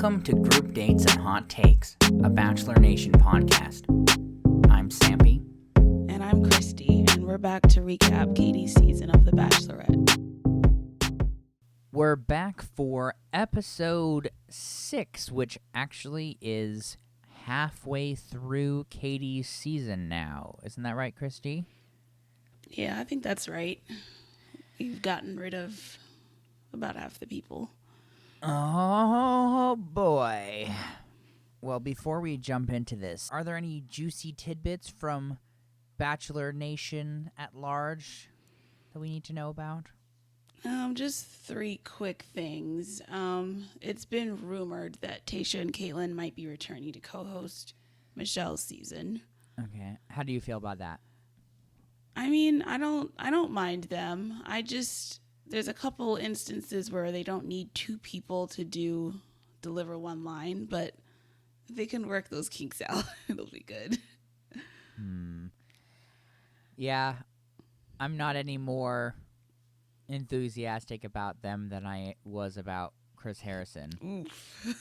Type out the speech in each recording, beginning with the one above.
Welcome to Group Dates and Hot Takes, a Bachelor Nation podcast. I'm Sampy. And I'm Christy, and we're back to recap Katie's season of The Bachelorette. We're back for episode 6, which actually is halfway through Katie's season now. Isn't that right, Christy? Yeah, I think that's right. You've gotten rid of about half the people. Oh, boy. Well, before we jump into this, are there any juicy tidbits from Bachelor Nation at large that we need to know about? Just 3 quick things. It's been rumored that Tayshia and Caitlyn might be returning to co-host Michelle's season. Okay. How do you feel about that? I mean, I don't mind them. There's a couple instances where they don't need 2 people to deliver one line, but if they can work those kinks out, it'll be good. Yeah, I'm not any more enthusiastic about them than I was about Chris Harrison. Oof.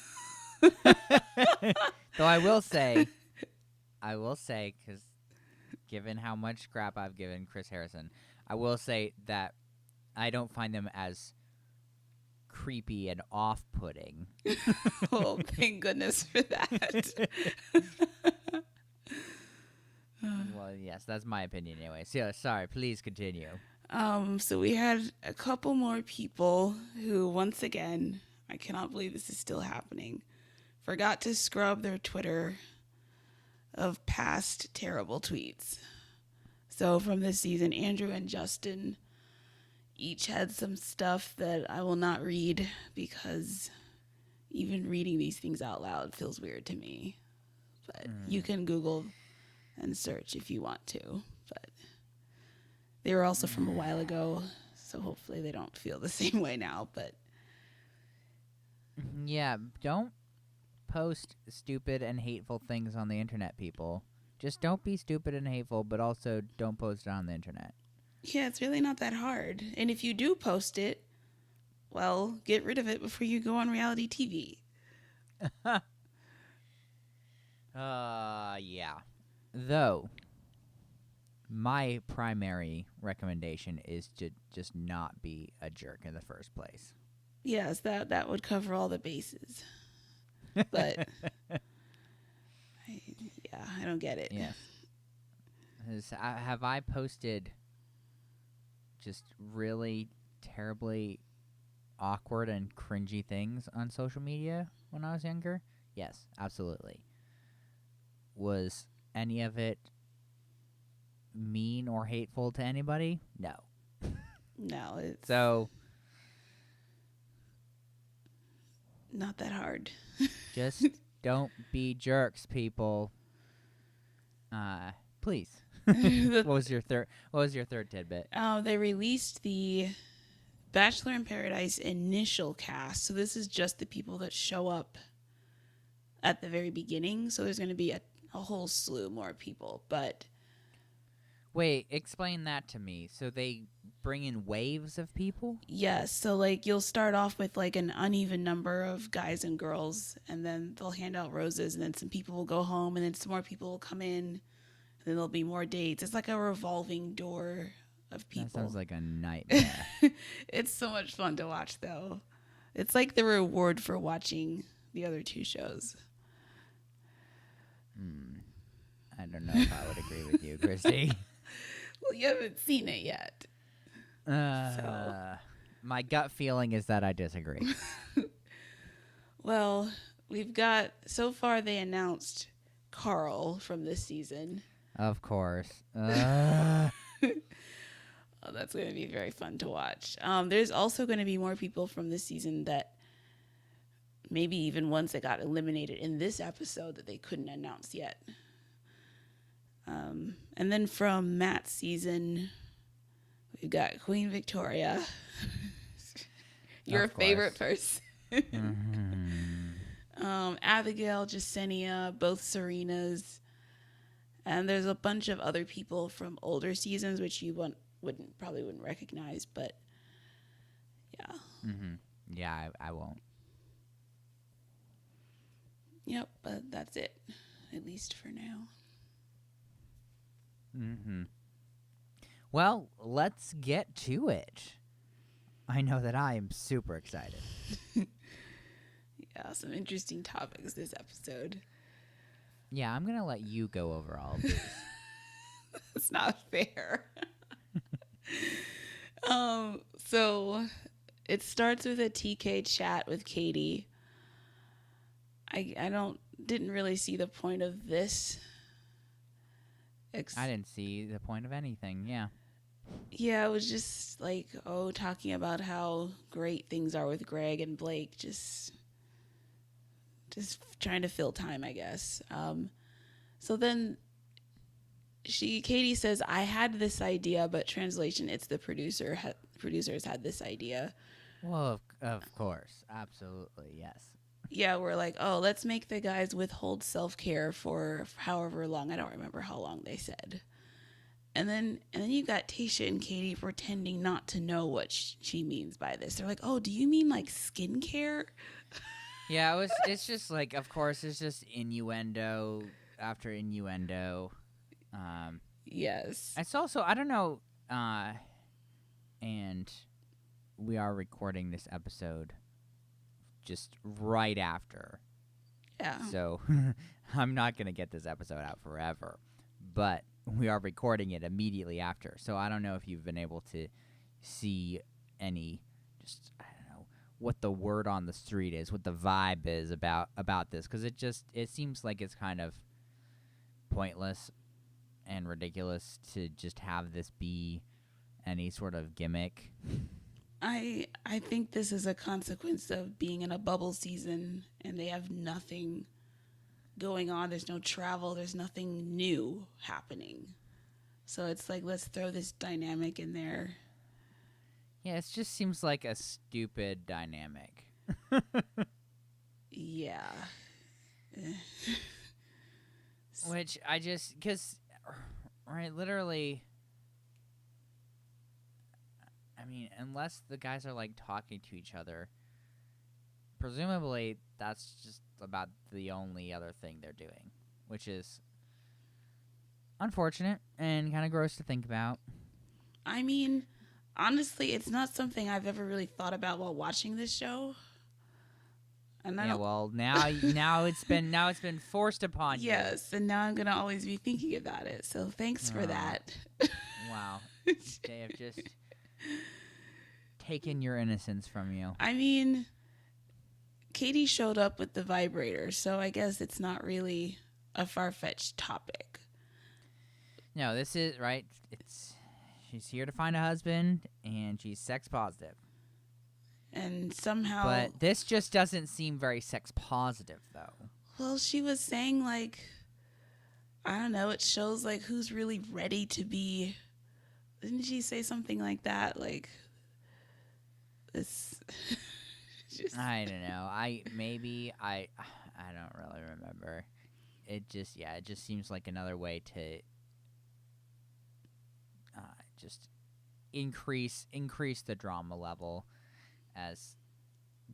Though I will say, because given how much crap I've given Chris Harrison, I will say that I don't find them as creepy and off-putting. Oh, thank goodness for that. Well, yes, that's my opinion anyway. So, sorry, please continue. So we had a couple more people who, once again, I cannot believe this is still happening, forgot to scrub their Twitter of past terrible tweets. So from this season, Andrew and Justin each had some stuff that I will not read because even reading these things out loud feels weird to me. But you can Google and search if you want to. But they were also from a while ago, so hopefully they don't feel the same way now. But yeah, don't post stupid and hateful things on the internet, people. Just don't be stupid and hateful, but also don't post it on the internet. yeah, it's really not that hard. And if you do post it, well, get rid of it before you go on reality TV. Yeah. Though, my primary recommendation is to just not be a jerk in the first place. Yes, that would cover all the bases. But I don't get it. Yes. Have I posted just really terribly awkward and cringy things on social media when I was younger? Yes, absolutely. Was any of it mean or hateful to anybody? No. No, it's So not that hard. just don't be jerks, people. Please. What was your third tidbit? They released the Bachelor in Paradise initial cast. So this is just the people that show up at the very beginning. So there's going to be a whole slew more people. But Wait, explain that to me. So they bring in waves of people? yes, so like you'll start off with like an uneven number of guys and girls, and then they'll hand out roses, and then some people will go home, and then some more people will come in, and then there'll be more dates. It's like a revolving door of people. That sounds like a nightmare. It's so much fun to watch, though. It's like the reward for watching the other 2 shows. I don't know if I would agree with you, Christy. Well, you haven't seen it yet. My gut feeling is that I disagree. Well, so far they announced Carl from this season. Of course. Oh, that's going to be very fun to watch. There's also going to be more people from this season that maybe even ones that got eliminated in this episode that they couldn't announce yet. And then from Matt's season, we've got Queen Victoria, your favorite person. Abigail, Jasenia, both Serenas. And there's a bunch of other people from older seasons, which you probably wouldn't recognize, but yeah. Mm-hmm. Yeah, I won't. Yep, but that's it, at least for now. Mm-hmm. Well, let's get to it. I know that I am super excited. Yeah, some interesting topics this episode. Yeah, I'm going to let you go over all of these. It's not fair. So it starts with a TK chat with Katie. I didn't really see the point of this. I didn't see the point of anything, yeah. Yeah, it was just like, talking about how great things are with Greg and Blake, just trying to fill time, I guess. So then Katie says, I had this idea, but translation, it's the producers had this idea. Well, of course. Absolutely, yes. Yeah, we're like, let's make the guys withhold self-care for however long. I don't remember how long they said. And then you got Tayshia and Katie pretending not to know what she means by this. They're like, do you mean like skincare? Yeah, it's just like, of course, it's just innuendo after innuendo. Yes. It's also, I don't know, and we are recording this episode just right after. Yeah. So I'm not going to get this episode out forever, but we are recording it immediately after. So I don't know if you've been able to see any, just, I don't know, what the word on the street is, what the vibe is about this, because it seems like it's kind of pointless and ridiculous to just have this be any sort of gimmick. I think this is a consequence of being in a bubble season and they have nothing going on. There's no travel. There's nothing new happening. So it's like, let's throw this dynamic in there. Yeah, it just seems like a stupid dynamic. Yeah. Which because, right, literally, I mean, unless the guys are, like, talking to each other, presumably that's just about the only other thing they're doing, which is unfortunate and kind of gross to think about. I mean, honestly, it's not something I've ever really thought about while watching this show. And well, now it's been forced upon you. Yes, and now I'm gonna always be thinking about it. So thanks for that. Wow, they have just taken your innocence from you. I mean, Katie showed up with the vibrator, so I guess it's not really a far-fetched topic. No, this is right. She's here to find a husband, and she's sex positive. And somehow... But this just doesn't seem very sex positive, though. Well, she was saying, like, I don't know, it shows, like, who's really ready to be... Didn't she say something like that? Like, this... just... I don't know. I don't really remember. It just seems like another way to just increase the drama level as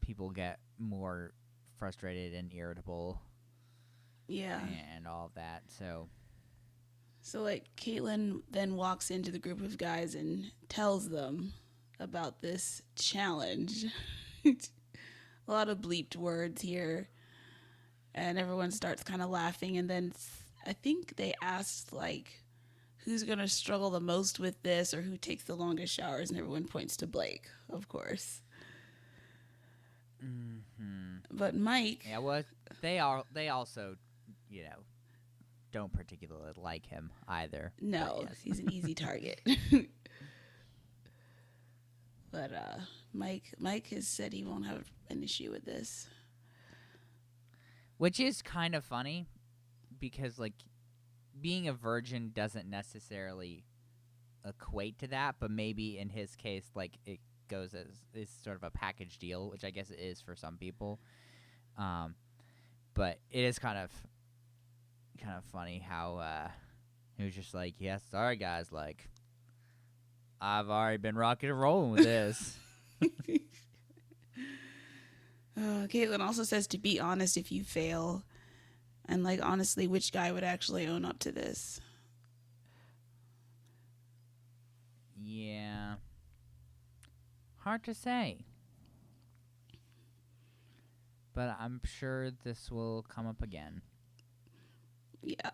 people get more frustrated and irritable. Yeah. And all of that. So like, Caitlin then walks into the group of guys and tells them about this challenge. A lot of bleeped words here. And everyone starts kind of laughing. And then I think they asked, like, who's going to struggle the most with this or who takes the longest showers. And everyone points to Blake, of course. Mm-hmm. But Mike... Yeah, well, they also, don't particularly like him either. No, yes. He's an easy target. But Mike has said he won't have an issue with this. Which is kind of funny because, like, being a virgin doesn't necessarily equate to that, but maybe in his case, like, it goes as is sort of a package deal, which I guess it is for some people. But it is kind of funny how he was just like, yeah, sorry guys, like, I've already been rocking and rolling with this. Caitlin also says to be honest if you fail. And like honestly, which guy would actually own up to this? Yeah. Hard to say. But I'm sure this will come up again. Yeah.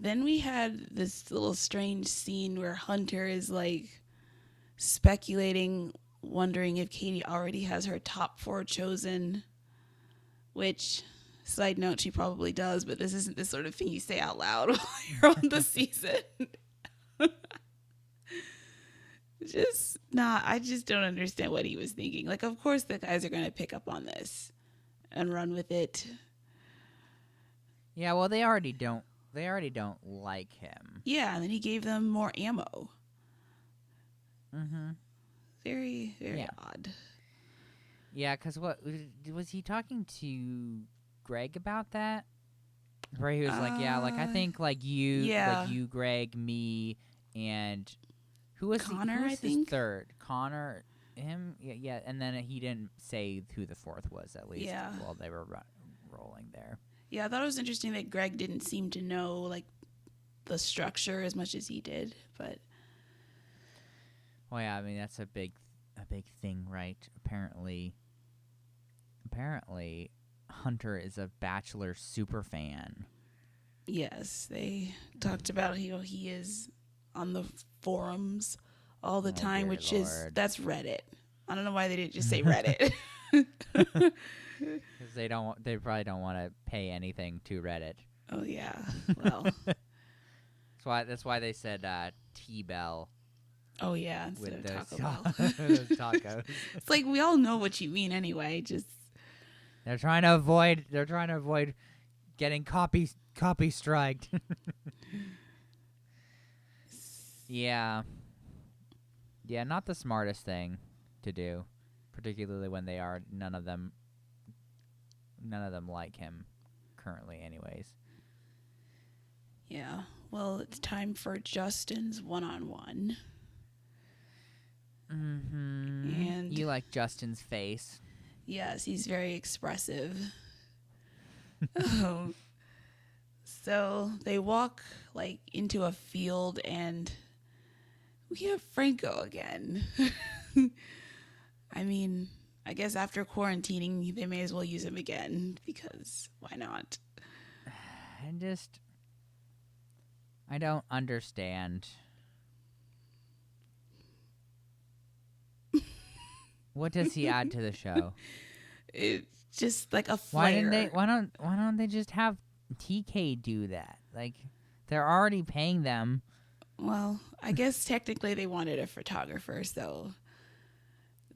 Then we had this little strange scene where Hunter is like speculating, wondering if Katie already has her top 4 chosen, which, side note, she probably does, but this isn't the sort of thing you say out loud while you're on the season. I just don't understand what he was thinking. Like, of course the guys are going to pick up on this and run with it. Yeah, well, they already don't like him. Yeah, and then he gave them more ammo. Mm-hmm. Very, very odd. Yeah, because what was he talking to Greg about that? Where he was like, yeah, like I think like you, Greg, me, and who was Connor? his I think third. Connor, him, yeah, and then he didn't say who the fourth was at least while they were rolling there. Yeah, I thought it was interesting that Greg didn't seem to know like the structure as much as he did, but. Well, yeah, I mean that's a big thing, right? Apparently, Hunter is a Bachelor super fan. Yes, they talked about how he is on the forums all the time, which Lord. that's Reddit. I don't know why they didn't just say Reddit. Because they probably don't want to pay anything to Reddit. Oh yeah, well, that's why they said T-Bell. Oh yeah, instead of Taco Bell. Those tacos. It's like we all know what you mean anyway. Just they're trying to avoid getting copy striked. Yeah, not the smartest thing to do, particularly when none of them like him currently, anyways. Yeah. Well, it's time for Justin's one-on-one. Mm-hmm. And you like Justin's face. Yes, he's very expressive. So they walk like into a field and we have Franco again. I mean, I guess after quarantining, they may as well use him again because why not? I don't understand. What does he add to the show? It's just like a flair. Why don't they just have TK do that? Like, they're already paying them. Well, I guess technically they wanted a photographer, so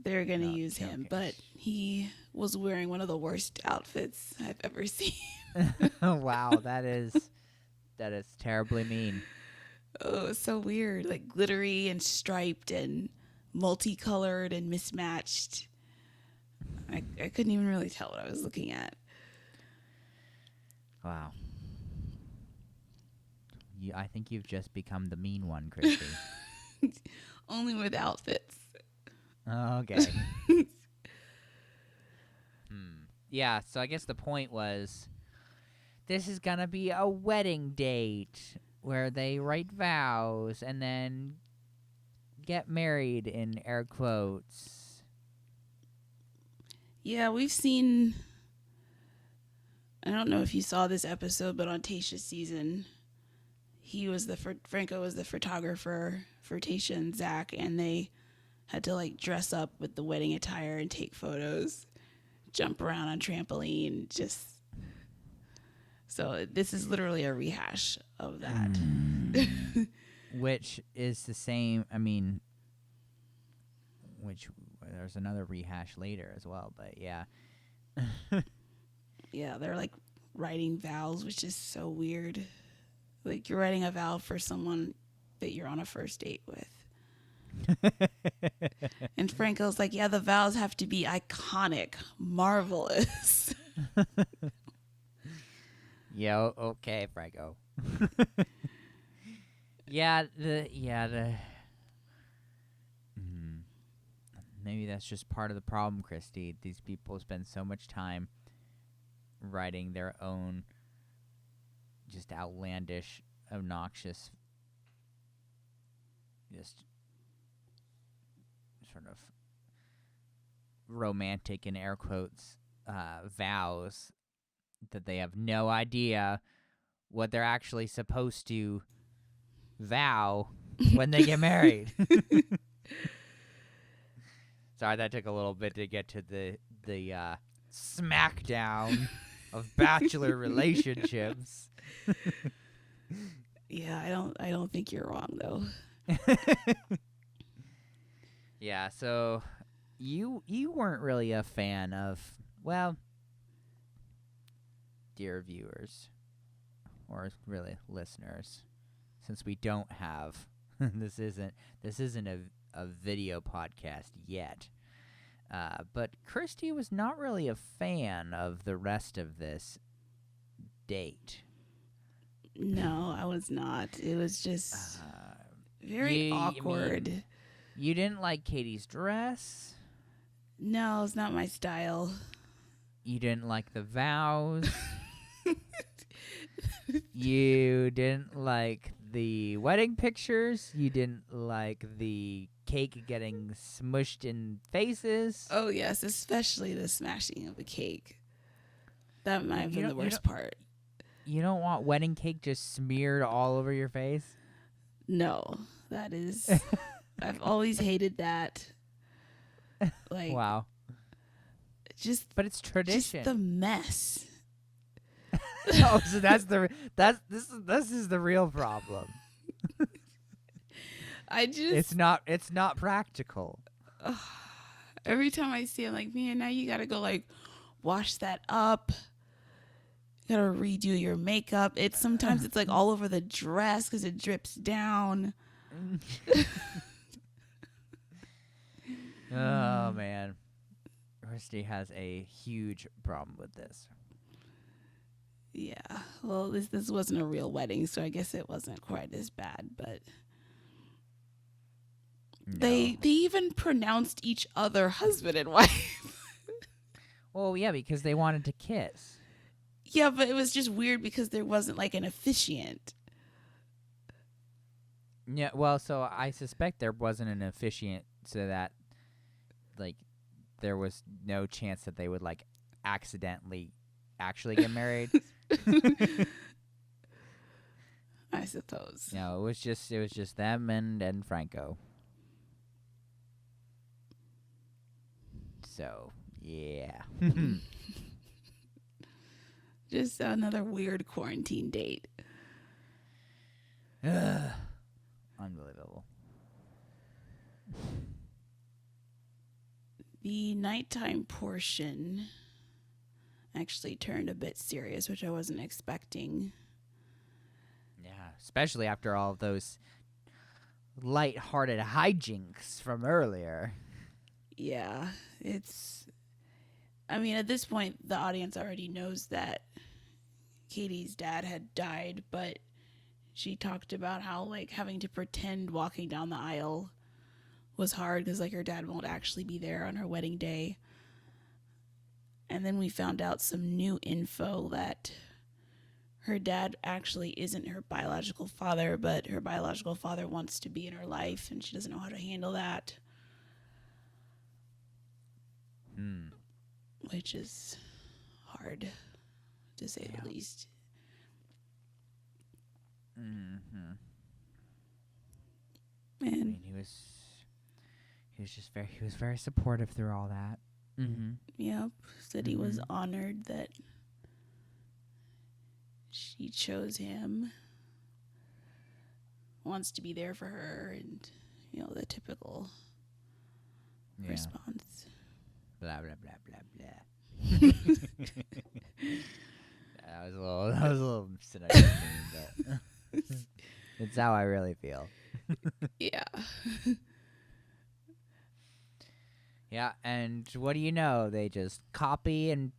they're going to use him. But he was wearing one of the worst outfits I've ever seen. Wow, that is terribly mean. Oh, it's so weird. Like glittery and striped and multicolored and mismatched. I couldn't even really tell what I was looking at. Wow. I think you've just become the mean one, Christy. Only with outfits. Okay. Yeah, so I guess the point was this is going to be a wedding date where they write vows and then get married in air quotes. Yeah, we've seen, I don't know if you saw this episode, but on Tayshia's season, Franco was the photographer for Tayshia and Zach, and they had to like dress up with the wedding attire and take photos, jump around on trampoline, so this is literally a rehash of that. Which is the same, I mean, which there's another rehash later as well, but yeah. Yeah, they're like writing vows, which is so weird. Like you're writing a vow for someone that you're on a first date with. And Franco's like, yeah, the vows have to be iconic, marvelous. Yeah, okay, Franco. Maybe that's just part of the problem, Christy. These people spend so much time writing their own just outlandish, obnoxious, just sort of romantic, in air quotes, vows that they have no idea what they're actually supposed to vow when they get married. Sorry, that took a little bit to get to the smackdown of bachelor relationships. Yeah, I don't think you're wrong though. Yeah, so you weren't really a fan of, well, dear viewers, or really listeners, since we don't have this isn't a video podcast yet. But Christy was not really a fan of the rest of this date. No, I was not. It was just very awkward. I mean, you didn't like Katie's dress. No, it's not my style. You didn't like the vows. You didn't like the wedding pictures. You didn't like the cake getting smushed in faces. Oh, yes, especially the smashing of the cake. That might have been the worst part. You don't want wedding cake just smeared all over your face? No, that is... I've always hated that. Like, wow. But it's tradition. Just the mess. Oh, so this is the real problem. It's not practical. Every time I see it, I'm like, man, now you gotta go like wash that up. You gotta redo your makeup. Sometimes it's like all over the dress because it drips down. Oh man, Christy has a huge problem with this. Yeah, well, this wasn't a real wedding, so I guess it wasn't quite as bad. But no. They even pronounced each other husband and wife. Well, yeah, because they wanted to kiss. Yeah, but it was just weird because there wasn't like an officiant. Yeah, well, so I suspect there wasn't an officiant, so that like there was no chance that they would like accidentally actually get married. I suppose. No, it was just them and Franco. So, yeah. Just another weird quarantine date. Unbelievable. The nighttime portion actually turned a bit serious, which I wasn't expecting. Yeah, especially after all of those light-hearted hijinks from earlier. Yeah, I mean, at this point, the audience already knows that Katie's dad had died, but she talked about how, like, having to pretend walking down the aisle was hard because, like, her dad won't actually be there on her wedding day. And then we found out some new info that her dad actually isn't her biological father, but her biological father wants to be in her life, and she doesn't know how to handle that. Which is hard, to say the least. Mm-hmm. And I mean, he was very supportive through all that. Mm-hmm. Yep, said he was honored that she chose him, wants to be there for her, and the typical response. Blah blah blah blah blah. That was a little seductive, but it's how I really feel. Yeah. Yeah, and what do you know? They just copied and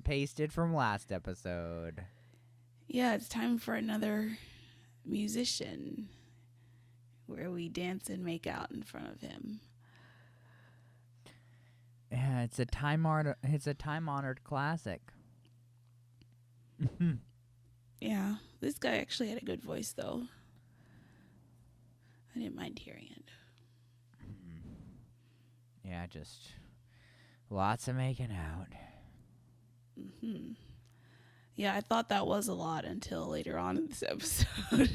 pasted from last episode. Yeah, it's time for another musician where we dance and make out in front of him. Yeah, it's a time-honored classic. Yeah, this guy actually had a good voice, though. I didn't mind hearing it. Yeah, just lots of making out. Hmm. Yeah, I thought that was a lot until later on in this episode.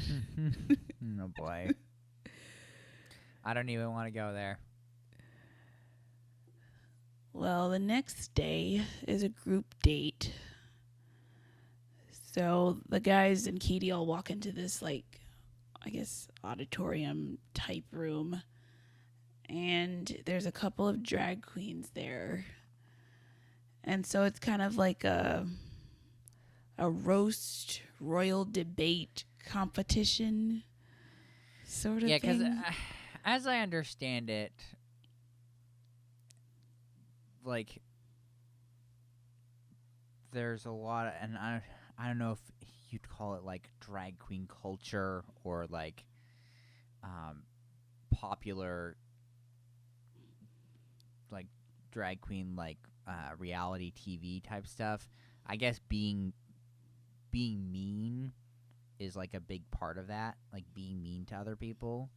Oh boy. I don't even want to go there. Well, the next day is a group date. So the guys and Katie all walk into this, like, I guess, auditorium type room. And there's a couple of drag queens there. And so it's kind of like a roast royal debate competition sort of Yeah, because thing. as I understand it, like, there's a lot of, and I don't know if you'd call it like drag queen culture or like popular like drag queen like reality TV type stuff. I guess being mean is like a big part of that, like being mean to other people,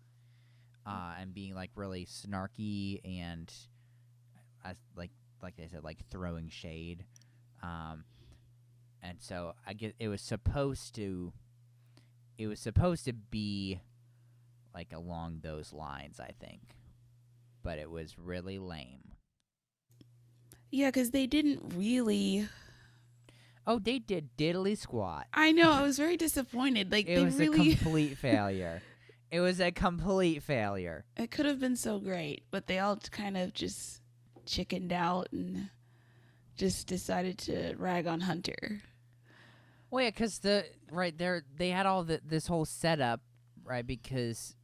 and being like really snarky and like I said, like throwing shade. And so I guess it was supposed to be like along those lines, I think, but it was really lame. Yeah, because they didn't really. Oh, they did diddly squat. I know. I was very disappointed. Like, It they was really. a complete failure. It was a complete failure. It could have been so great, but they all kind of just chickened out and just decided to rag on Hunter. Well, yeah, because they had all this whole setup, right? Because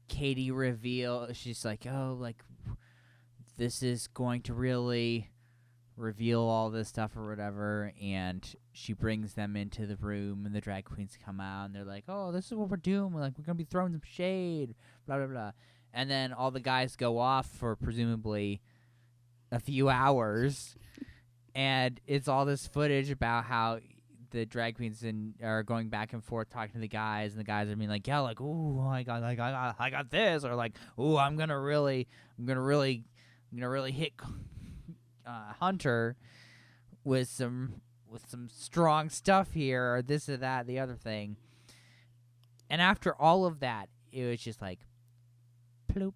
Katie she's like, oh, like, this is going to really reveal all this stuff or whatever, and she brings them into the room, and the drag queens come out, and they're like, oh, this is what we're doing, we're gonna be throwing some shade, blah blah blah, and then all the guys go off for presumably a few hours, and it's all this footage about how the drag queens are going back and forth talking to the guys, and the guys are being like, yeah, like, ooh, I got this, or like, ooh, I'm gonna really hit Hunter with some strong stuff here, or this or that, the other thing. And after all of that, it was just like, ploop.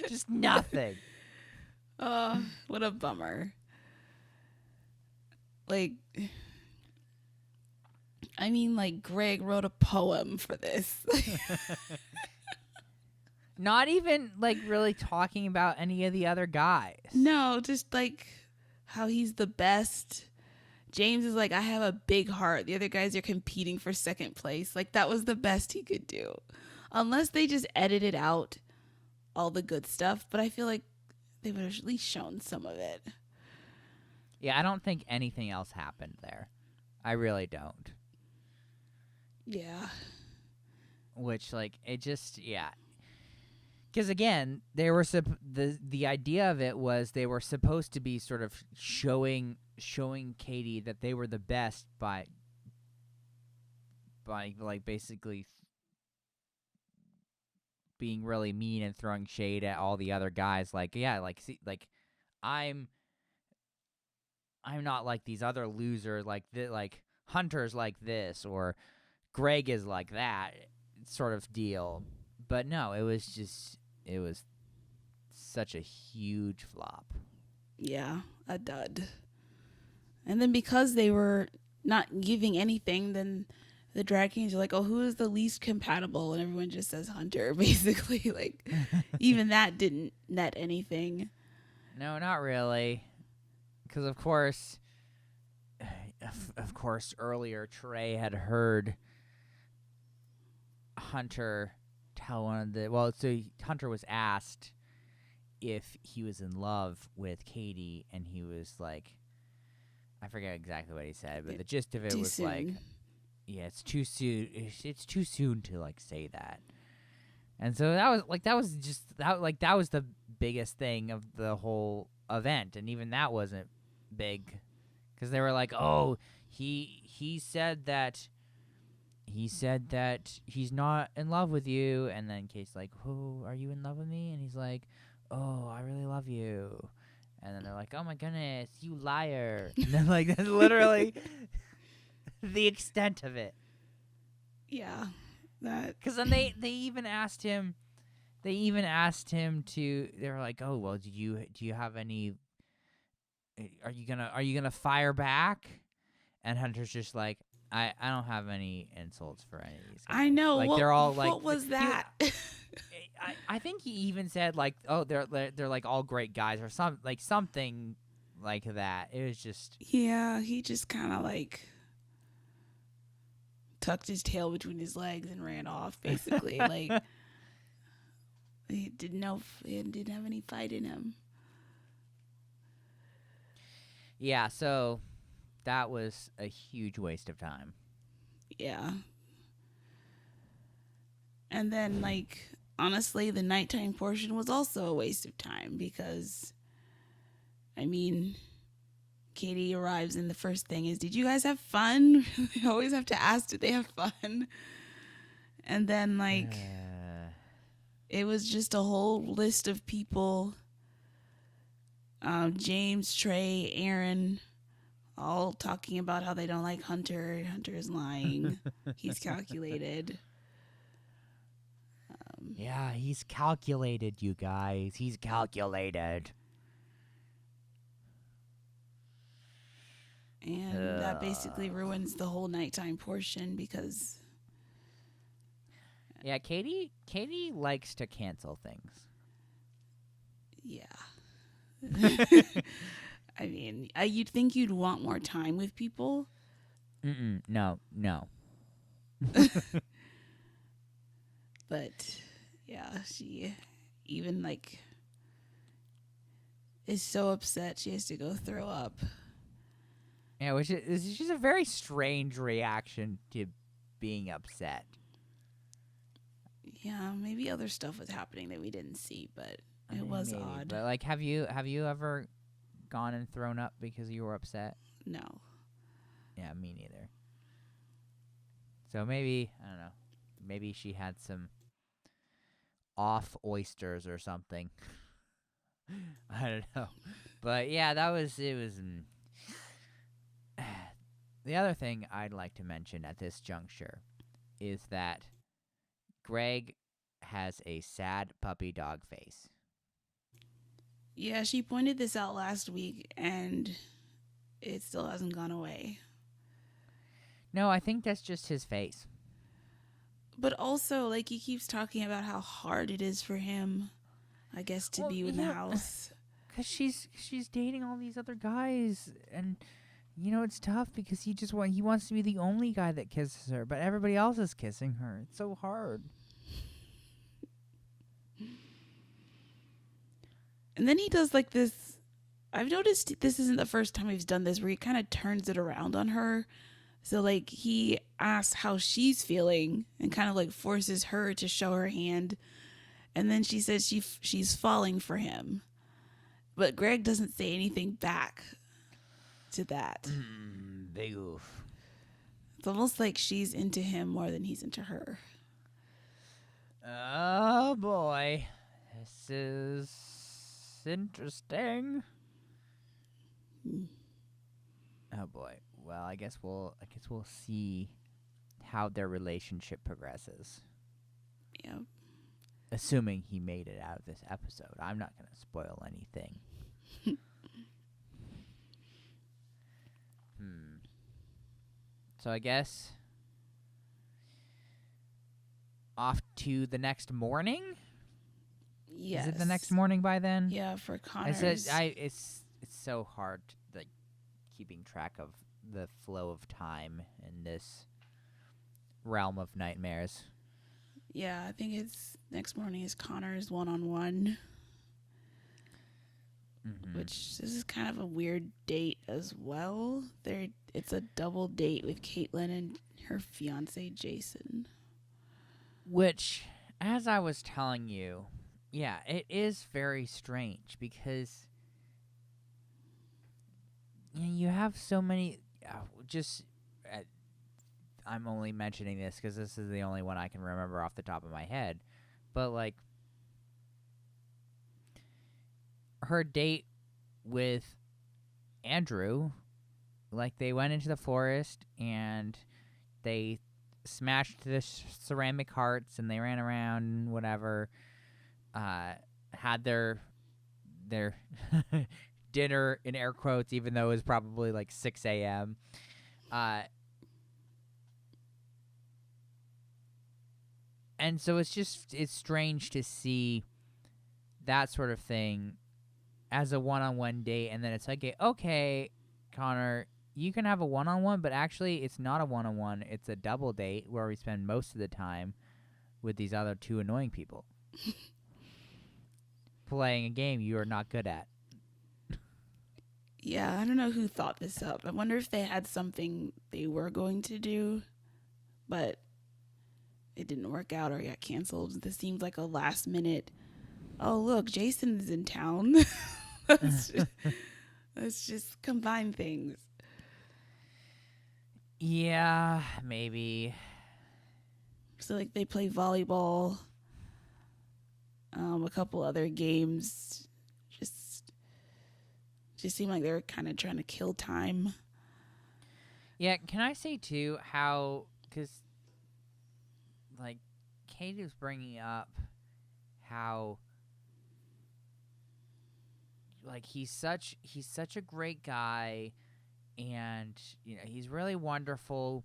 Just nothing. Oh, what a bummer. Like, I mean, like, Greg wrote a poem for this. Not even, like, really talking about any of the other guys. No, just, like, how he's the best. James is like, I have a big heart. The other guys are competing for second place. Like, that was the best he could do. Unless they just edited out all the good stuff. But I feel like they would have at least shown some of it. Yeah, I don't think anything else happened there. I really don't. Yeah. Which, like, it just, yeah. Because again, they were the idea of it was they were supposed to be sort of showing Katie that they were the best by like basically being really mean and throwing shade at all the other guys. Like, yeah, like, see, like, I'm not like these other losers. Like Hunter's like this, or Greg is like that, sort of deal. But no, it was such a huge flop. Yeah, a dud. And then because they were not giving anything, then the drag kings are like, oh, who is the least compatible? And everyone just says Hunter, basically. Like, even that didn't net anything. No, not really. Because, of course, earlier Trey had heard Hunter tell one of the... Well, so Hunter was asked if he was in love with Katie, and he was like... I forget exactly what he said, but the gist of it was soon. Like... Yeah, it's too soon. It's too soon to, like, say that. And so that was the biggest thing of the whole event, and even that wasn't big, because they were like, "Oh, he said that he's not in love with you," and then Kate's like, "Oh, are you in love with me?" And he's like, "Oh, I really love you." And then they're like, "Oh my goodness, you liar!" And then like that's literally the extent of it. Yeah, that. Because then they even asked him. They even asked him to. They were like, "Oh well, do you have any? Are you gonna fire back?" And Hunter's just like, I don't have any insults for any of these guys. I know. Like what, they're all like, what was that? I think he even said like, "Oh, they're like all great guys," or something like that. It was just Yeah, he just kind of like tucked his tail between his legs and ran off. Basically, like he didn't have any fight in him. yeah. So that was a huge waste of time. Yeah. And then, like, honestly, the nighttime portion was also a waste of time because, I mean, Katie arrives and the first thing is, "Did you guys have fun?" They always have to ask, "Did they have fun?" And then, like, it was just a whole list of people. James, Trey, Aaron, all talking about how they don't like Hunter. Hunter is lying. He's calculated. Yeah, he's calculated, you guys. He's calculated. And that basically ruins the whole nighttime portion because... Yeah, Katie likes to cancel things. Yeah. I mean, you'd think you'd want more time with people. No. But, yeah, she even, like, is so upset she has to go throw up. Yeah, which is just a very strange reaction to being upset. Yeah, maybe other stuff was happening that we didn't see, but it was maybe. odd. But like, have you ever gone and thrown up because you were upset? No. Yeah, me neither. So maybe, I don't know. Maybe she had some off oysters or something. I don't know. But yeah, it was. The other thing I'd like to mention at this juncture is that Greg has a sad puppy dog face. Yeah, she pointed this out last week, and it still hasn't gone away. No, I think that's just his face. But also, like, he keeps talking about how hard it is for him, I guess, to be in the house. Because she's dating all these other guys, and it's tough because he wants to be the only guy that kisses her, but everybody else is kissing her. It's so hard. And then he does like this. I've noticed this isn't the first time he's done this, where he kind of turns it around on her. So like he asks how she's feeling and kind of like forces her to show her hand, and then she says she's falling for him, but Greg doesn't say anything back to that. Big oof. It's almost like she's into him more than he's into her. Oh boy, this is interesting. Oh boy. Well, I guess we'll see how their relationship progresses. Yeah. Assuming he made it out of this episode. I'm not going to spoil anything. So I guess off to the next morning? Yes. Is it the next morning by then? Yeah, for Connors. It's so hard, like, keeping track of the flow of time in this realm of nightmares. Yeah, I think it's next morning is Connor's one-on-one. Which this is kind of a weird date as well. It's a double date with Caitlin and her fiance Jason. Which, as I was telling you, yeah, it is very strange because you have so many. Just, I'm only mentioning this because this is the only one I can remember off the top of my head. But like, her date with Andrew, like they went into the forest and they smashed the ceramic hearts and they ran around and whatever. Had their dinner in air quotes, even though it was probably like 6 a.m. And so it's strange to see that sort of thing as a one-on-one date, and then it's like, okay, Connor, you can have a one-on-one, but actually it's not a one-on-one, it's a double date where we spend most of the time with these other two annoying people playing a game you are not good at. Yeah, I don't know who thought this up. I wonder if they had something they were going to do, but it didn't work out or got canceled. This seems like a last minute, oh, look, Jason is in town. let's just combine things. Yeah, maybe. So, like, they play volleyball, a couple other games. Just seemed like they were kind of trying to kill time. Yeah, can I say, too, how, because, like, Katie was bringing up how, like, he's such a great guy, and, you know, he's really wonderful,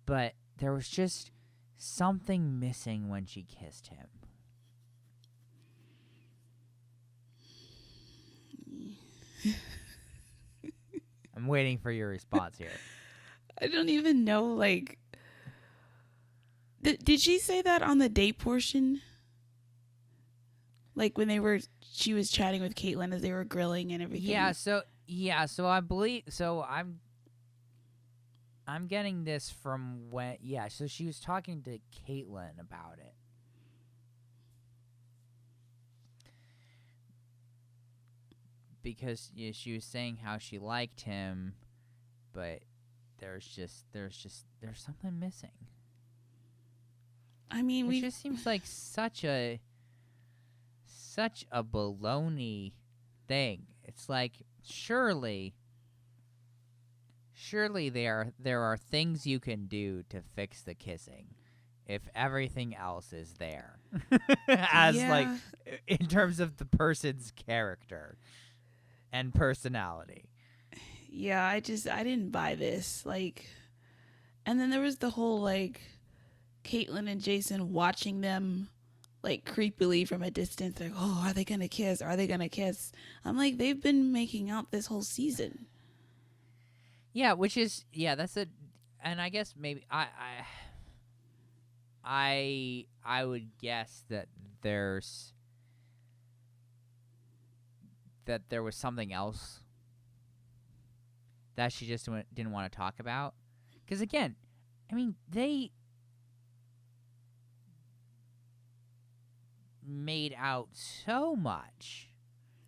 but there was just something missing when she kissed him. I'm waiting for your response here. I don't even know, like, did she say that on the date portion? Like when she was chatting with Caitlin as they were grilling and everything. So I believe, so I'm getting this from when, so she was talking to Caitlin about it. Because she was saying how she liked him, but there's something missing. I mean, it just seems like such a baloney thing. It's like surely there are things you can do to fix the kissing if everything else is there. As like in terms of the person's character and personality. Yeah, I didn't buy this. Like, and then there was the whole like Caitlin and Jason watching them like creepily from a distance, like, oh, are they gonna kiss? Are they gonna kiss? I'm like, they've been making out this whole season. Yeah, which is that's and I guess maybe I would guess that there was something else that she just didn't want to talk about. Because again, I mean, they made out so much.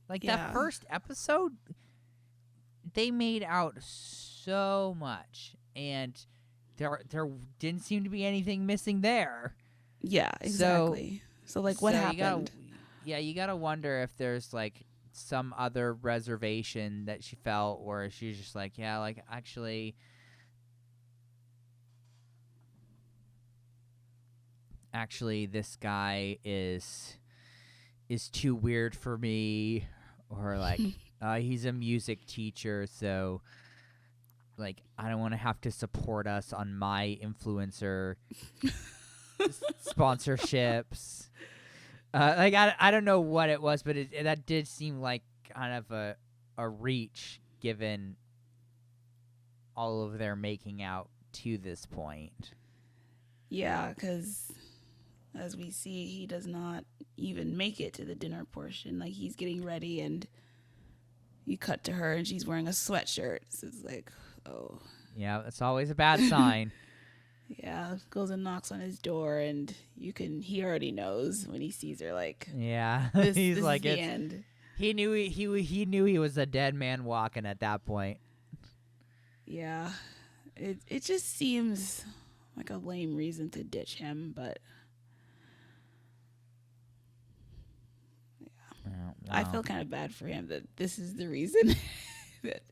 Like that first episode, they made out so much, and there didn't seem to be anything missing there. Yeah, exactly. So like, what happened? You gotta wonder if there's like some other reservation that she felt, or she's just like, actually this guy is too weird for me, or like he's a music teacher, so like I don't want to have to support us on my influencer sponsorships. Like I don't know what it was, but that did seem like kind of a reach given all of their making out to this point. Yeah, because as we see, he does not even make it to the dinner portion. Like, he's getting ready, and you cut to her, and she's wearing a sweatshirt. So it's like, oh. Yeah, that's always a bad sign. Yeah, goes and knocks on his door, and he already knows when he sees her. Like, he's this like, is the end. He knew he was a dead man walking at that point. Yeah. It just seems like a lame reason to ditch him, but I Well, feel kind of bad for him that this is the reason. that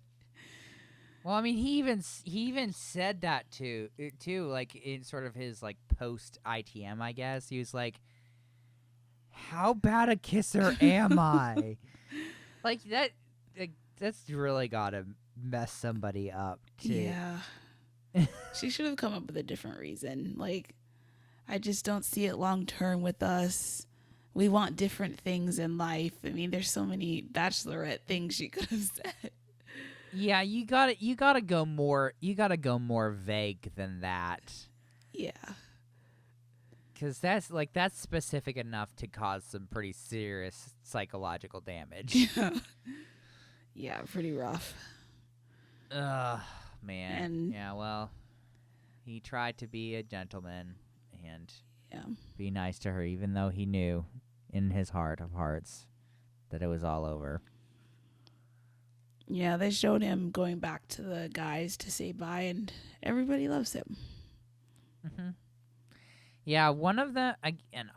well, I mean, he even said that too, like in sort of his like post ITM, I guess. He was like, "How bad a kisser am I?" Like that. Like, that's really gotta mess somebody up too. Yeah. She should have come up with a different reason. Like, I just don't see it long term with us. We want different things in life. I mean, there's so many Bachelorette things she could have said. Yeah, you gotta go more vague than that. Yeah. Cause that's specific enough to cause some pretty serious psychological damage. Yeah, pretty rough. Ugh, man. And Yeah, well, he tried to be a gentleman and yeah. be nice to her, even though he knew in his heart of hearts that it was all over. Yeah, they showed him going back to the guys to say bye, and everybody loves him. Mm-hmm. Yeah, one of the and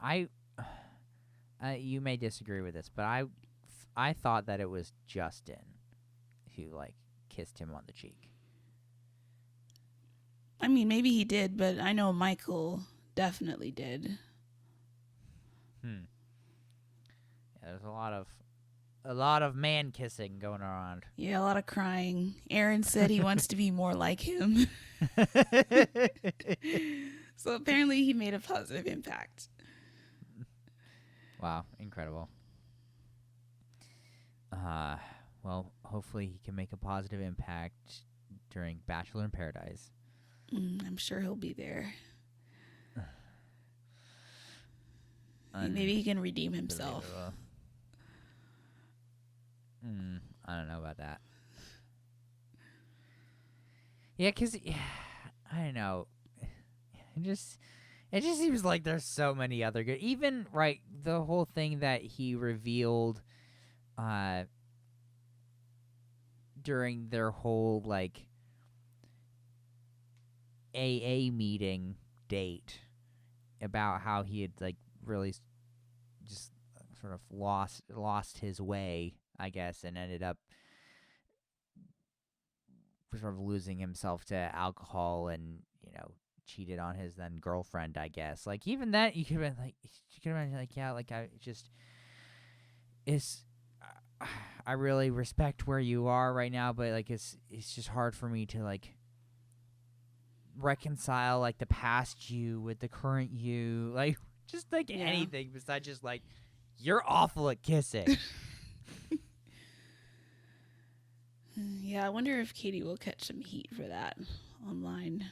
you may disagree with this, but I thought that it was Justin who like kissed him on the cheek. I mean, maybe he did, but I know Michael definitely did. Yeah, there's a lot of man kissing going around. Yeah, a lot of crying. Aaron said he wants to be more like him. So apparently he made a positive impact. Wow, incredible. Well, hopefully he can make a positive impact during Bachelor in Paradise. I'm sure he'll be there. Maybe he can redeem himself. I don't know about that. Yeah, 'cause I don't know. It just seems like there's so many other good. Even right, the whole thing that he revealed during their whole like AA meeting date about how he had like really just sort of lost his way, I guess, and ended up sort of losing himself to alcohol and, cheated on his then girlfriend, I guess. Like, even that, you could have been like, yeah, like, I really respect where you are right now, but like, it's just hard for me to like reconcile like the past you with the current you, like, just like anything besides just like, you're awful at kissing. Yeah, I wonder if Katie will catch some heat for that online.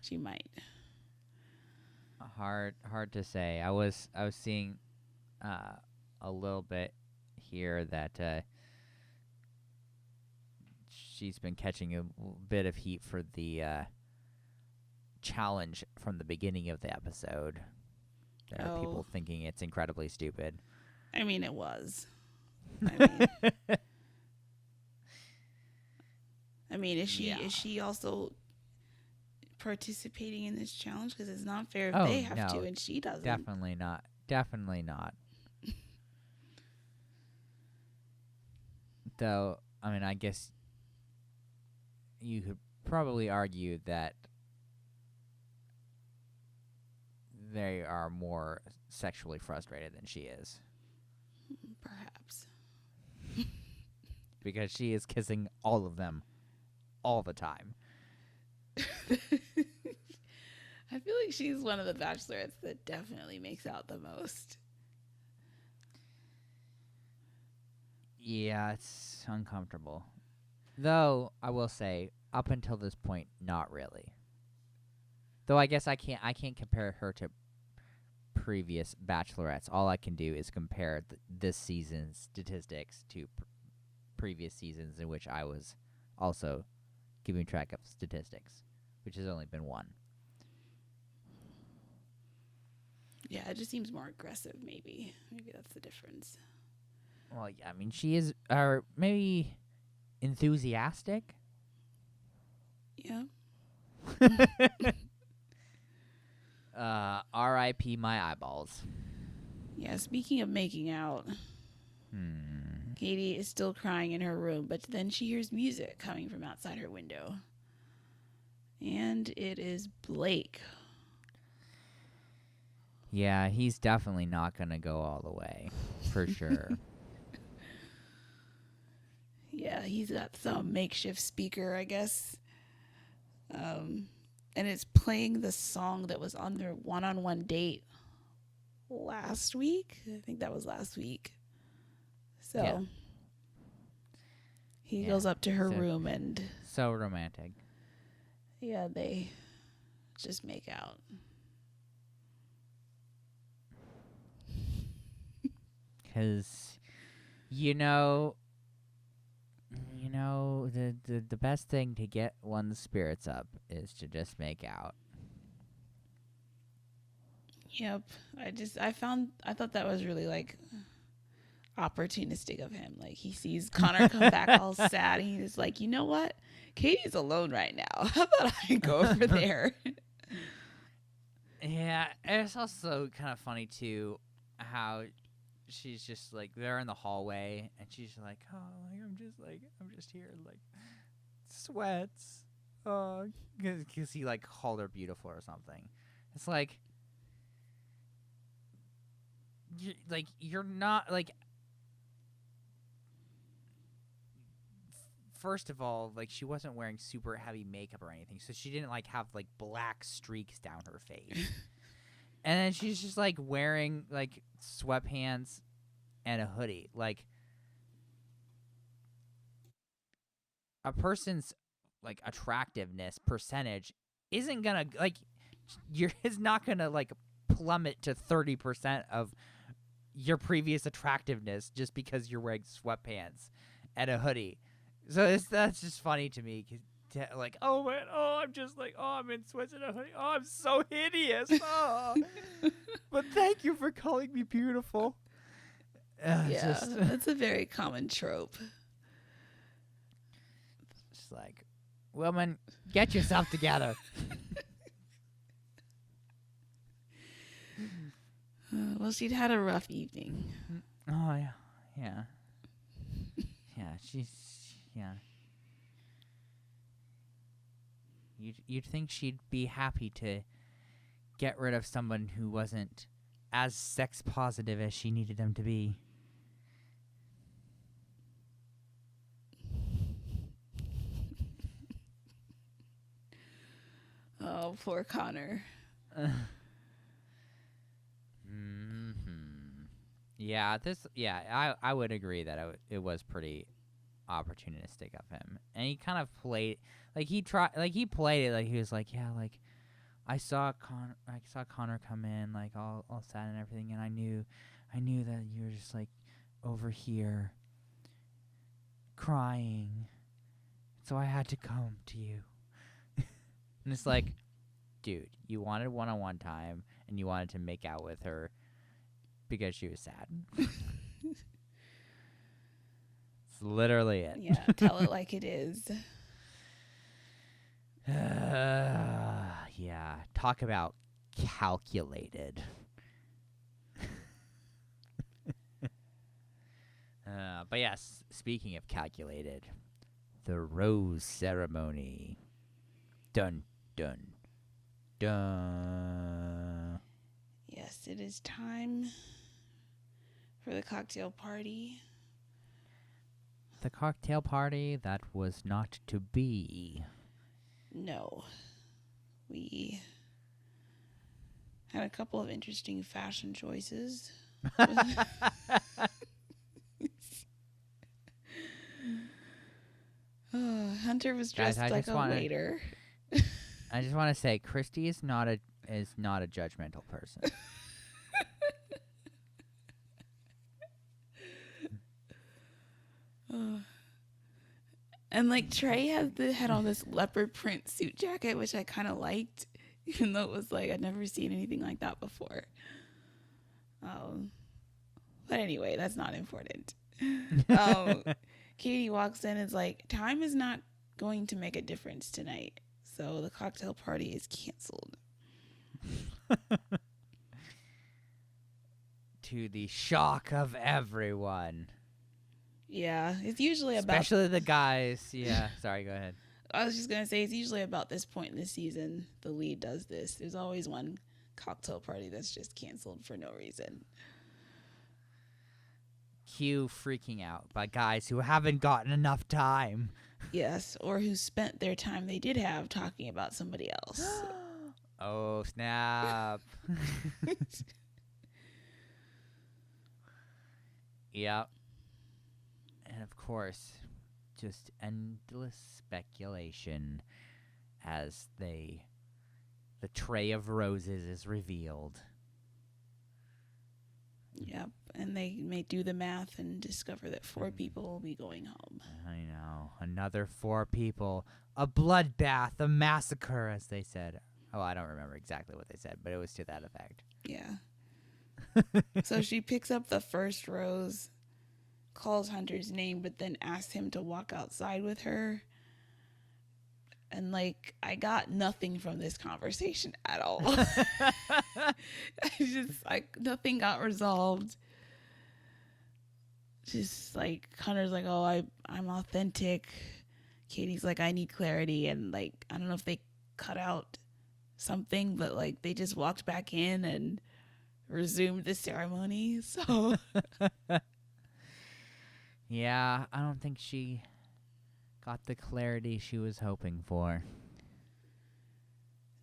She might. Hard to say. I was seeing a little bit here that she's been catching a bit of heat for the challenge from the beginning of the episode. There are people thinking it's incredibly stupid. I mean, it was. I mean, is she also participating in this challenge? Because it's not fair if they have to and she doesn't. Definitely not. Definitely not. Though, I mean, I guess you could probably argue that they are more sexually frustrated than she is. Perhaps. Because she is kissing all of them all the time. I feel like she's one of the bachelorettes that definitely makes out the most. Yeah, it's uncomfortable. Though, I will say, up until this point, not really. Though I guess I can't compare her to previous bachelorettes. All I can do is compare this season's statistics to previous seasons in which I was also keeping track of statistics, which has only been one. Yeah, it just seems more aggressive, maybe. Maybe that's the difference. Well, yeah, I mean, she is, or maybe enthusiastic. Yeah. R.I.P. my eyeballs. Yeah, speaking of making out, Katie is still crying in her room, but then she hears music coming from outside her window. And it is Blake. Yeah, he's definitely not going to go all the way, for sure. Yeah, he's got some makeshift speaker, I guess. And it's playing the song that was on their one-on-one date last week. I think that was last week. So Yeah. he goes up to her So- room and So romantic. yeah, they just make out. Because, the best thing to get one's spirits up is to just make out. Yep. I thought that was really like opportunistic of him. Like he sees Connor come back all sad and he's like, you know what? Katie's alone right now. How about I go over there? Yeah, it's also kind of funny, too, how she's just, like, they're in the hallway, and she's like, oh, I'm just here, like, sweats. Oh, because he, like, called her beautiful or something. It's like, you're not, like, first of all, like, she wasn't wearing super heavy makeup or anything, so she didn't, like, have, like, black streaks down her face. And then she's just, like, wearing, like, sweatpants and a hoodie. Like, a person's, like, attractiveness percentage isn't gonna, like, is not gonna, like, plummet to 30% of your previous attractiveness just because you're wearing sweatpants and a hoodie. So that's just funny to me. Like, oh, man, I'm just like, I'm in sweats and a hoodie. Oh, I'm so hideous. Oh. But thank you for calling me beautiful. Yeah, that's a very common trope. Just like, woman, get yourself together. Well, she'd had a rough evening. Oh, yeah. Yeah. You'd think she'd be happy to get rid of someone who wasn't as sex positive as she needed them to be. Oh, poor Connor. Yeah, I would agree that it was pretty opportunistic of him, and he kind of played like he played it like he was like, yeah, like I saw Connor come in like all sad and everything, and I knew that you were just like over here crying, so I had to come to you. And it's like, dude, you wanted one-on-one time, and you wanted to make out with her because she was sad. It's literally it. Yeah, tell it like it is. Yeah, talk about calculated. But yes, speaking of calculated, the rose ceremony. Dun, dun, dun. Yes, it is time for the cocktail party. The cocktail party that was not to be. No. We had a couple of interesting fashion choices. Hunter was dressed like a waiter. I just want to say, Christy is not a judgmental person. And like Trey had on this leopard print suit jacket, which I kind of liked, even though it was like I'd never seen anything like that before. But anyway, that's not important. Katie walks in and is like, time is not going to make a difference tonight. So the cocktail party is canceled. To the shock of everyone. Yeah, it's usually Especially the guys. Yeah, sorry, go ahead. I was just going to say, it's usually about this point in the season the lead does this. There's always one cocktail party that's just canceled for no reason. Cue freaking out by guys who haven't gotten enough time. Yes, or who spent their time they did have talking about somebody else. Oh, snap. Yep. And of course, just endless speculation as the tray of roses is revealed. Yep, and they may do the math and discover that 4 people will be going home. I know. Another 4 people. A bloodbath, a massacre, as they said. Oh, I don't remember exactly what they said, but it was to that effect. Yeah. So she picks up the first rose, calls Hunter's name, but then asks him to walk outside with her. And, like, I got nothing from this conversation at all. I just, like, nothing got resolved. Just, like, Hunter's like, oh, I'm authentic. Katie's like, I need clarity. And, like, I don't know if they cut out something, but, like, they just walked back in and resumed the ceremony. So, yeah, I don't think she got the clarity she was hoping for.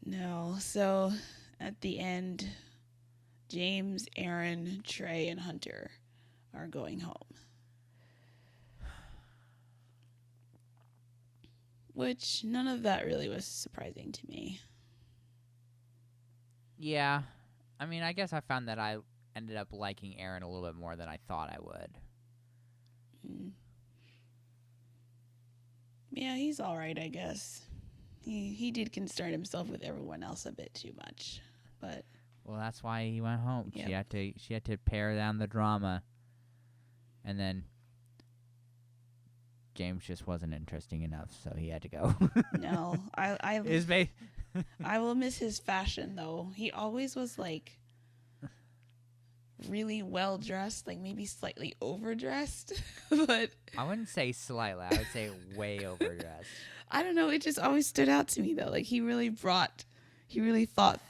no. So, at the end, James, Aaron, Trey, and Hunter are going home. Which, none of that really was surprising to me. Yeah. I mean, I guess I found that I ended up liking Aaron a little bit more than I thought I would. Yeah, he's all right, I guess. He did concern himself with everyone else a bit too much, but Well, that's why he went home. Yep. She had to pare down the drama, and then James just wasn't interesting enough, so he had to go. no, I will miss his fashion though. He always was like really well dressed, like maybe slightly overdressed, but I wouldn't say slightly. I would say way overdressed. I don't know. It just always stood out to me though. Like he really thought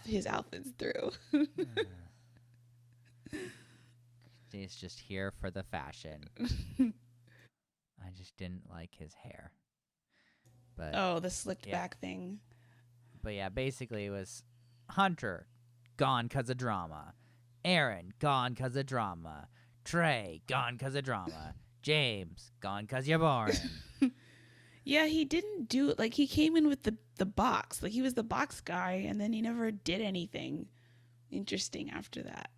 his outfits through. He's just here for the fashion. I just didn't like his hair. But Oh, the slicked back thing. But yeah, basically it was Hunter gone 'cause of drama. Aaron gone 'cause of drama. Trey gone 'cause of drama. James gone 'cause you're boring. Yeah, he didn't do it. Like, he came in with the box. Like, he was the box guy, and then he never did anything interesting after that.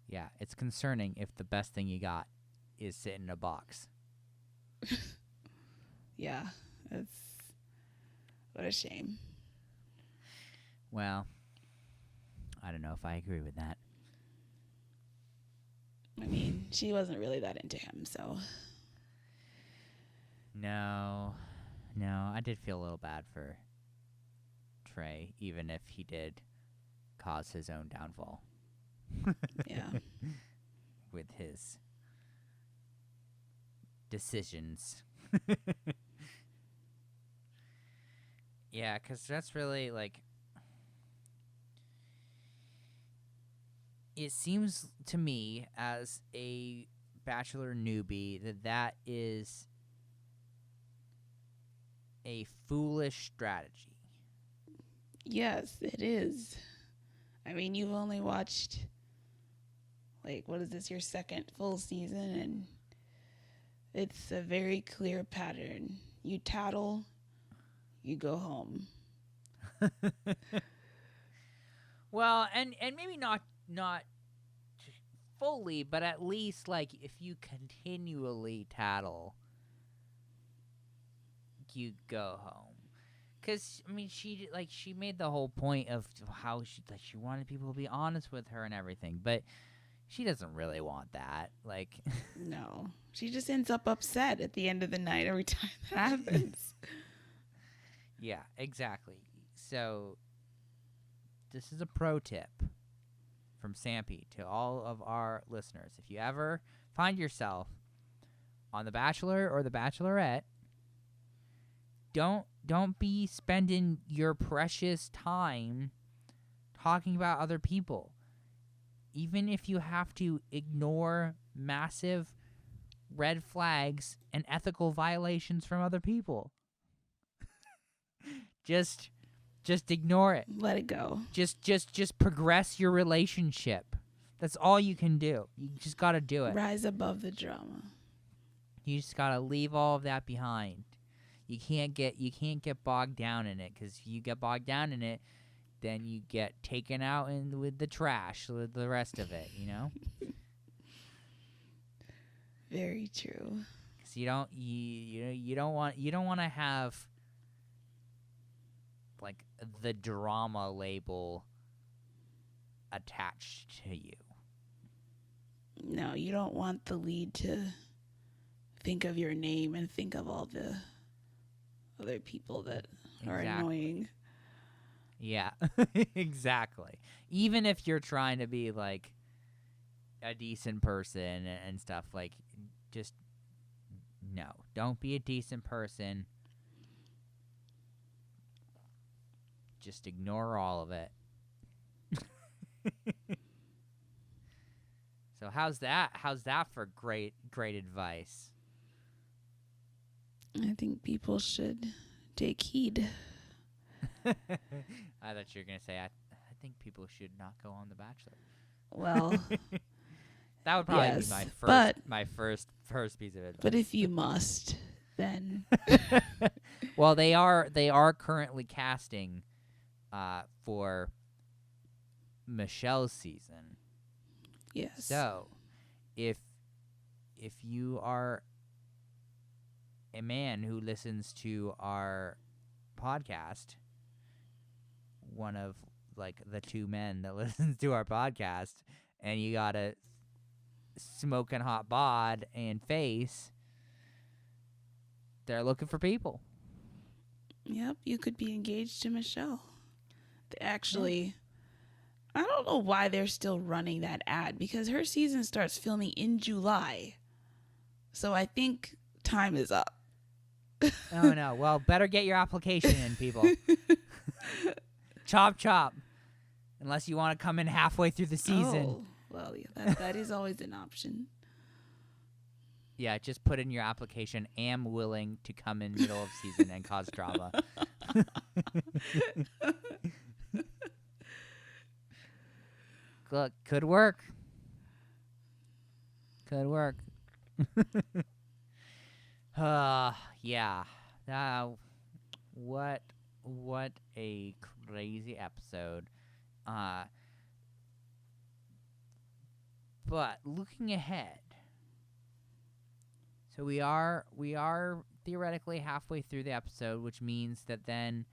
Yeah, it's concerning if the best thing you got is sitting in a box. Yeah, what a shame. Well, I don't know if I agree with that. I mean, she wasn't really that into him, so. No, I did feel a little bad for Trey, even if he did cause his own downfall. Yeah. With his decisions. Yeah, because that's really, like, it seems to me as a Bachelor newbie that is a foolish strategy. Yes, it is. I mean, you've only watched, like, what is this, your second full season, and it's a very clear pattern. You tattle, you go home. Well, and maybe not fully, but at least, like, if you continually tattle, you go home. Because, I mean, she made the whole point of how she wanted people to be honest with her and everything, but she doesn't really want that. Like, No. She just ends up upset at the end of the night every time that happens. Yeah, exactly. So this is a pro tip from Sampy to all of our listeners. If you ever find yourself on The Bachelor or The Bachelorette, don't be spending your precious time talking about other people. Even if you have to ignore massive red flags and ethical violations from other people. Just ignore it. Let it go. Just progress your relationship. That's all you can do. You just got to do it. Rise above the drama. You just got to leave all of that behind. You can't get bogged down in it, cuz you get bogged down in it, then you get taken out with the trash with the rest of it, you know? Very true. Cuz you don't want to have like the drama label attached to you. No, you don't want the lead to think of your name and think of all the other people that are annoying. Yeah, exactly. Even if you're trying to be like a decent person and stuff, like, just no, don't be a decent person. Just ignore all of it. So how's that? How's that for great advice? I think people should take heed. I thought you were gonna say I think people should not go on The Bachelor. Well, that would probably yes, be my first piece of advice. But if you must, then well, they are currently casting for Michelle's season. yes. So, if you are a man who listens to our podcast, one of like the two men that listens to our podcast, and you got a smoking hot bod and face, they're looking for people. Yep, you could be engaged to Michelle. Actually, I don't know why they're still running that ad, because her season starts filming in July. So I think time is up. Oh no. Well, better get your application in, people. Chop. Unless you want to come in halfway through the season. Oh, well, yeah, that is always an option. Yeah, just put in your application, am willing to come in middle of season and cause drama. Look, could work. Yeah. What a crazy episode. But looking ahead, so we are theoretically halfway through the episode, which means that then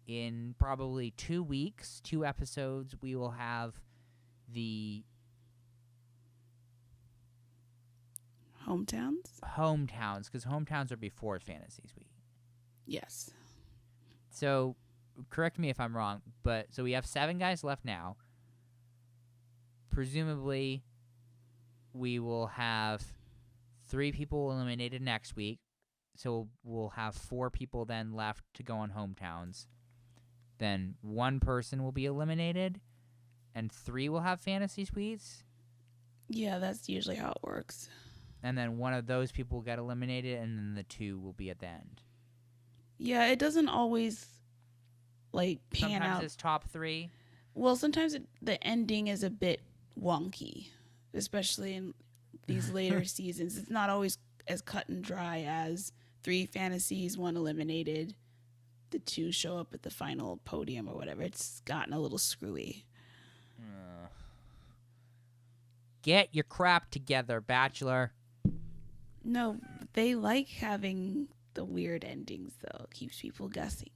in probably 2 weeks, 2 episodes, we will have the Hometowns, because hometowns are before Fantasy Suite. yes. So, correct me if I'm wrong, but so we have 7 guys left now. Presumably, we will have 3 people eliminated next week. So we'll have 4 people then left to go on hometowns. Then 1 person will be eliminated, and 3 will have Fantasy Suites. Yeah, that's usually how it works. And then one of those people will get eliminated, and then the 2 will be at the end. Yeah, it doesn't always pan Sometimes out. it's top 3. Well, sometimes the ending is a bit wonky, especially in these later seasons. It's not always as cut and dry as 3 fantasies, 1 eliminated, the 2 show up at the final podium or whatever. It's gotten a little screwy. Get your crap together, Bachelor. No, they like having the weird endings, though. It keeps people guessing.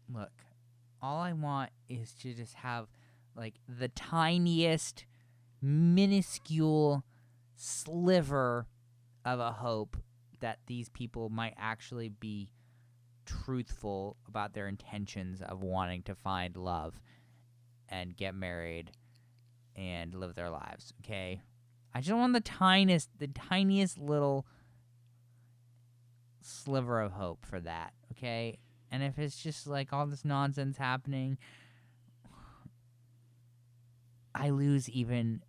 Look, all I want is to just have, like, the tiniest, minuscule sliver of a hope that these people might actually be truthful about their intentions of wanting to find love and get married and live their lives, okay? I just want the tiniest little sliver of hope for that, okay? And if it's just like all this nonsense happening, I lose even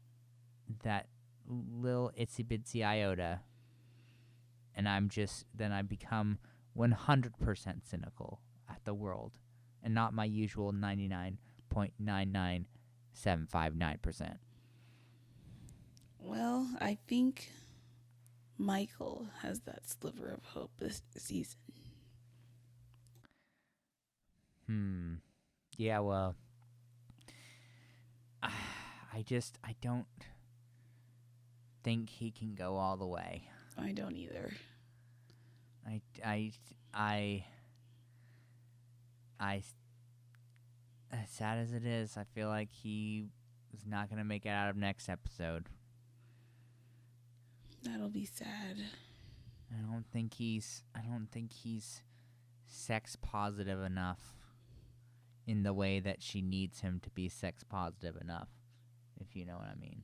that little itsy bitsy iota, and then I become 100% cynical at the world, and not my usual 99.99759%. Well, I think Michael has that sliver of hope this season. Yeah, well, I don't think he can go all the way. I don't either. As sad as it is, I feel like he is not going to make it out of next episode. That'll be sad. I don't think he's sex positive enough in the way that she needs him to be sex positive enough, if you know what I mean.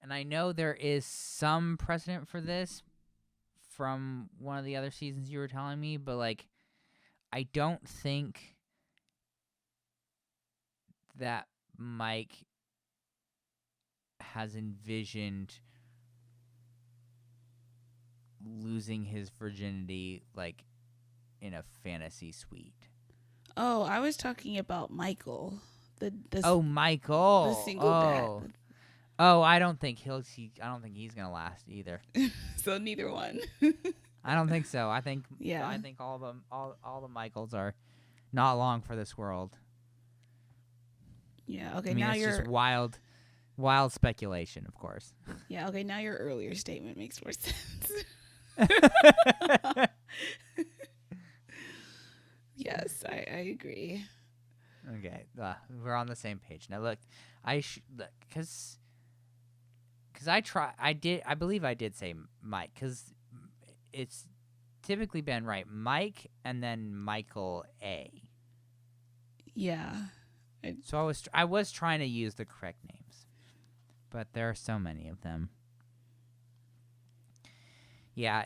And I know there is some precedent for this from one of the other seasons you were telling me, but like, I don't think that Mike has envisioned losing his virginity like in a fantasy suite. Oh, I was talking about Michael. Michael. The single dad. Oh, I don't think he's gonna last either. So neither one. I don't think so. I think all the Michaels are not long for this world. Yeah. Okay. I mean, now it's you're just wild speculation, of course. Yeah. Okay. Now your earlier statement makes more sense. Yes, I agree. Okay, we're on the same page now. Look, because I believe I did say Mike, because it's typically been right, Mike and then Michael A. Yeah. So I was trying to use the correct names, but there are so many of them. Yeah,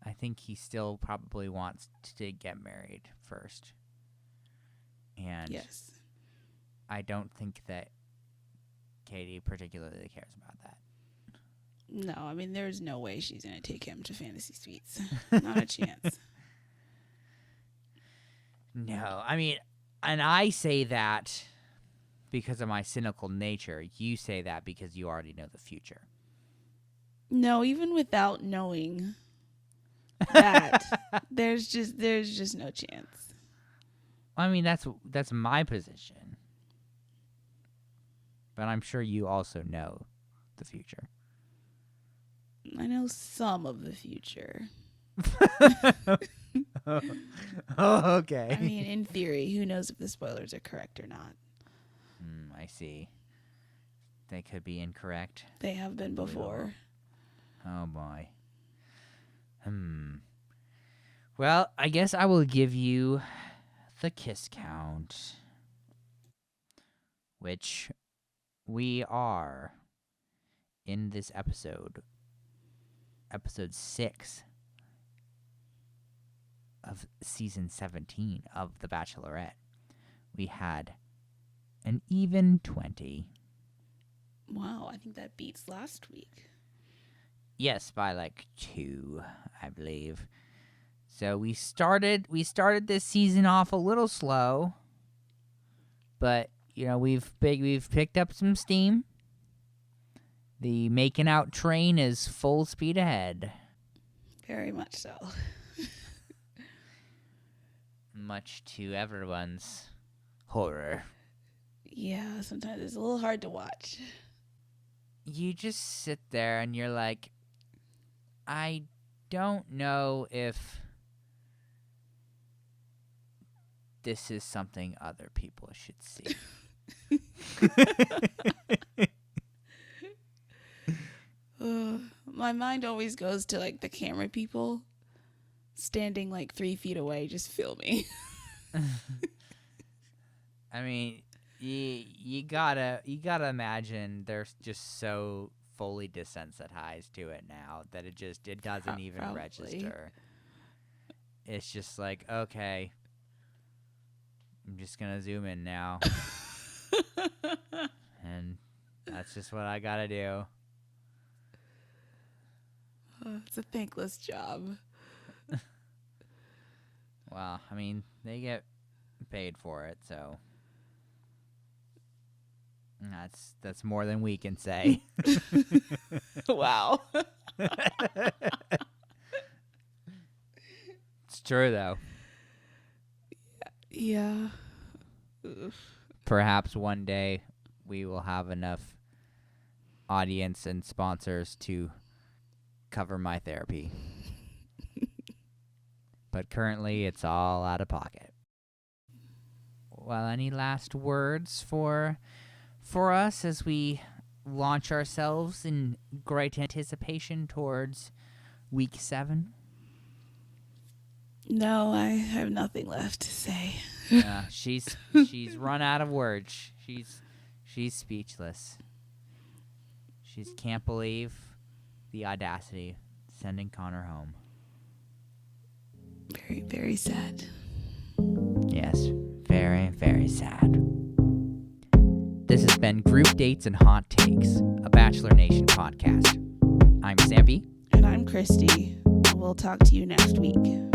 I think he still probably wants to get married first. And yes, I don't think that Katie particularly cares about that. No, I mean, there's no way she's going to take him to fantasy suites. Not a chance. No, I mean, and I say that because of my cynical nature. You say that because you already know the future. No, even without knowing that, there's just no chance. I mean, that's my position. But I'm sure you also know the future. I know some of the future. Oh, okay. I mean, in theory, who knows if the spoilers are correct or not? I see. They could be incorrect. They have been before. Oh, boy. Well, I guess I will give you the kiss count, which we are in this episode 6 of season 17 of The Bachelorette. We had an even 20. Wow, I think that beats last week. Yes, by like 2, I believe. So we started this season off a little slow, but you know, we've picked up some steam. The making out train is full speed ahead. Very much so. Much to everyone's horror. Yeah, sometimes it's a little hard to watch. You just sit there and you're like, I don't know if this is something other people should see. My mind always goes to like the camera people standing like 3 feet away, just filming. I mean, you gotta imagine they're just so fully desensitized to it now that it doesn't even Probably. register. It's just like, okay, I'm just gonna zoom in now, and that's just what I gotta do. It's a thankless job. Well, I mean, they get paid for it, so that's more than we can say. Wow. It's true, though. Yeah. Perhaps one day we will have enough audience and sponsors to cover my therapy. But currently, it's all out of pocket. Well, any last words for us as we launch ourselves in great anticipation towards week 7? No, I have nothing left to say. She's run out of words. She's speechless. She can't believe the audacity sending Connor home. Very, very sad. Yes, very, very sad. This has been Group Dates and Hot Takes, a Bachelor Nation podcast. I'm Zampy. And I'm Christy. We'll talk to you next week.